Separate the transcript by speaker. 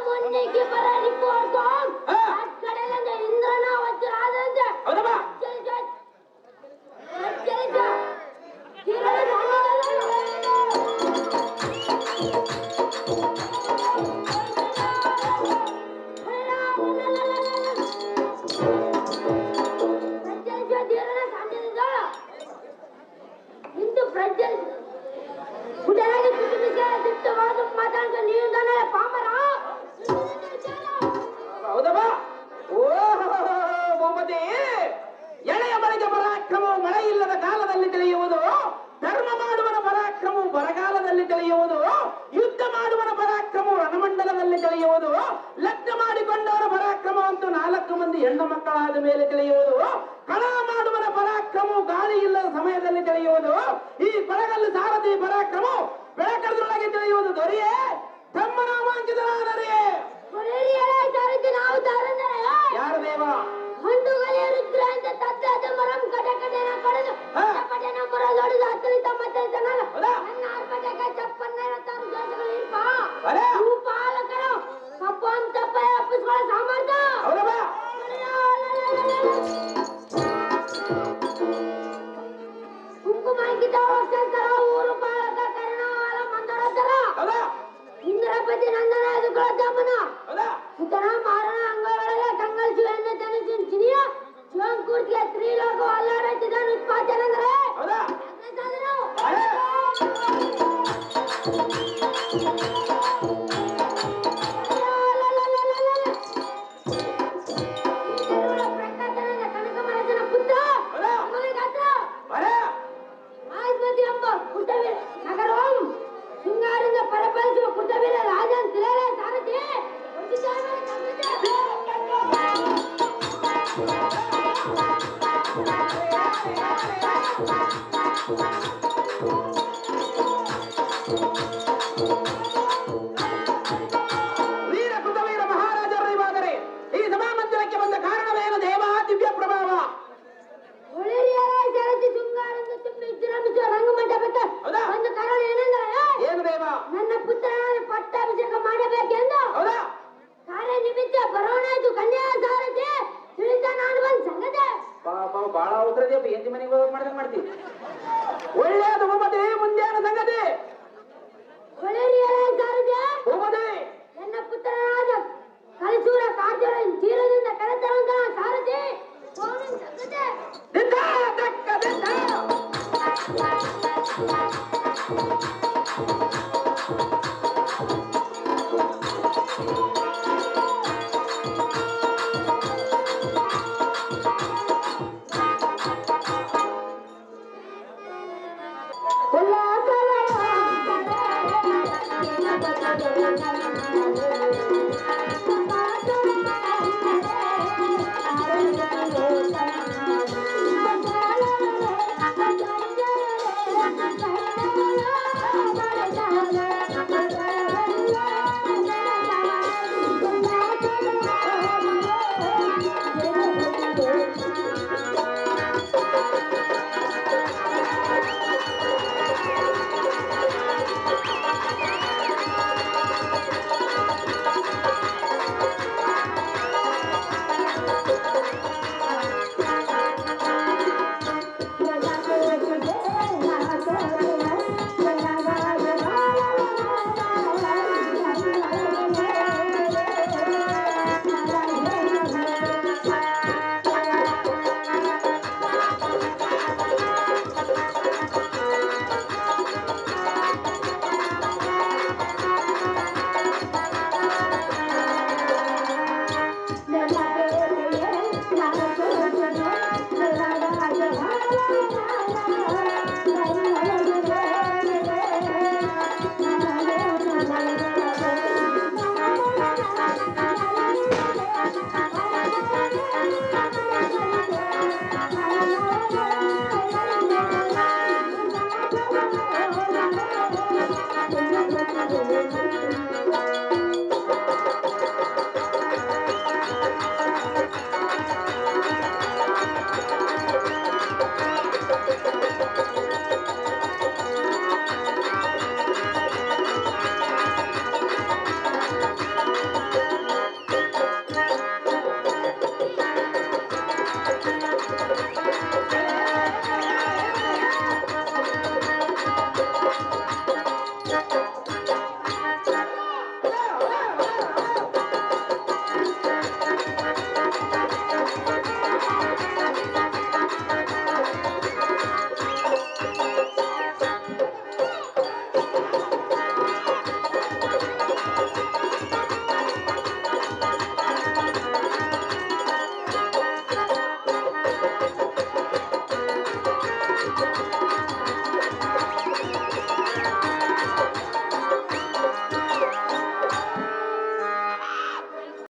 Speaker 1: ಮೊನ್ನೆಗೆ ಬರ ರಿಪೋರ್ಟ್ ಕಡೆಯಿಂದ ಇಂದ್ರನ ವಜ್ರಾದಂತೆ
Speaker 2: ಎಳೆಯ ಬಳಿಗೆ ಪರಾಕ್ರಮವು ಮಳೆ ಇಲ್ಲದ ಕಾಲದಲ್ಲಿ ತಿಳಿಯುವುದು, ಧರ್ಮ ಮಾಡುವನ ಪರಾಕ್ರಮವು ಬರಗಾಲದಲ್ಲಿ ತಿಳಿಯುವುದು, ಯುದ್ಧ ಮಾಡುವನ ಪರಾಕ್ರಮವು ರಣಮಂಡಲದಲ್ಲಿ ತಿಳಿಯುವುದು, ಲಗ್ನ ಮಾಡಿಕೊಂಡವರ ಪರಾಕ್ರಮ ಅಂತೂ 4 ಮಂದಿ ಹೆಣ್ಣು ಮಕ್ಕಳಾದ ಮೇಲೆ ತಿಳಿಯುವುದು, ಕಳ ಮಾಡುವನ ಪರಾಕ್ರಮವು ಗಾಳಿ ಇಲ್ಲದ ಸಮಯದಲ್ಲಿ ತಿಳಿಯುವುದು, ಈ ಕೊಳಗಲ್ಲು ಸಾರಥಿ ಪರಾಕ್ರಮ ಬೆಳಕರದೊಳಗೆ ತಿಳಿಯುವುದು. ದೊರೆಯೇ ಬ್ರಹ್ಮನಾಮಾಂಕಿತನಾದರೆ ಯಾರು ದೇವ
Speaker 1: ಹಂಡುಗಲೆ ರುದ್ರ ಅಂತ ತತ್ತದ ಮರಂ ಕಡೆ ಕಡೆನ ಕಡೆದು ಕಡೆನ ಮರದೊಡದು ಹತ್ತಲಿತ ಮತ್ತೆ ತನಲ ನನ್ನ ಆರ್ಪಟಕ ಚಪ್ಪನ್ನ ತಾನು ದೋಷಗಳು ಇರ್ಪ ಪಾಲಕರು ಕಪ್ಪು ಅಂತ ಅಪ್ಪಿಸ್ಕೊಳ್ಳೋ ಸಾಮರ್ಥ್ಯ ಕುಂಕುಮ ಅಂಕಿತ ವರ್ಷಂತರ ಊರು ಪಾಲಕ ಕರ್ಣವಾಲ ಮಂದರತರ ಇಂದ್ರಪತಿ ನಂದನ ಎದುಗಳ ದಮನ ಸುತನ ಮಾರಣ ಅಂಗಗಳಲ್ಲಿ ಕಂಗಲ್ ಶಿವನ ತನಿಸಿನ ಚಿನಿಯ ಶಿವಂಕೂರ್ತಿಯ ತ್ರಿಲೋಕ ಅಲ್ಲಾಡುತ್ತಿದ್ದಾನೆ ಉತ್ಪಾದನೆಂದರೆ ಕನಕಮರಜನ ಪುತ್ರ ಆಸ್ಮತಿ ಎಂಬ ಕುಟವೀರ ನಗರಂ ಸಿಂಗಾರಿಂದ ಪರಪರಿಸುವ ಕುಟವೀರ ರಾಜನ್ ತಿಳಲೆ ಸಾರಥಿ
Speaker 2: ವೀರ ಕೃತವೀರ ಮಹಾರಾಜರಿಗಾದರೆ ಈ ಸಭಾಮಂದಿರಕ್ಕೆ ಬಂದ ಕಾರಣವೇನು ದೇವ? ದಿವ್ಯ ಪ್ರಭಾವ
Speaker 1: ಸಾರಥಿ ಶೃಂಗಾರಿಂದ ತುಂಬಿ ವಿಜೃಂಭಿಸುವ ರಂಗಮಂಟಪಕ್ಕೆ ಒಂದು ಕಾರಣ ಏನೆಂದರೆ
Speaker 2: ಏನು ದೇವ?
Speaker 1: ನನ್ನ ಪುತ್ರನ ಪಟ್ಟಾಭಿಷೇಕ ಮಾಡಬೇಕೆಂದು ಕಾರ್ಯ ನಿಮಿತ್ತ ಬರೋಣಾಯ್ತು ಕನ್ಯಾ ಸಾರಥಿ ತಿಳಿದ ನಾನು ಬಂದ ಸಂಗತಿ
Speaker 2: ಪಾಪ ಬಾಳ ಅವಸರದಿ ಎಂಟಿ ಮನೆಗೆ ಹೋಗಿ ಮಾಡಿದಂಗೆ ಮಾಡ್ತೀವಿ. ಒಳ್ಳೆಯದು ಭೂಪತಿ, ಮುಂದೇನು ಸಂಗತಿ? ಭೂಪತಿ
Speaker 1: ನನ್ನ ಪುತ್ರನಾದ ಕಲಿಸೂರ ಕಾರ್ಜರ ತೀರದಿಂದ ಕರೆತರಂತ ಸಾರಥಿ
Speaker 2: ಉಲ್ಲಾಸ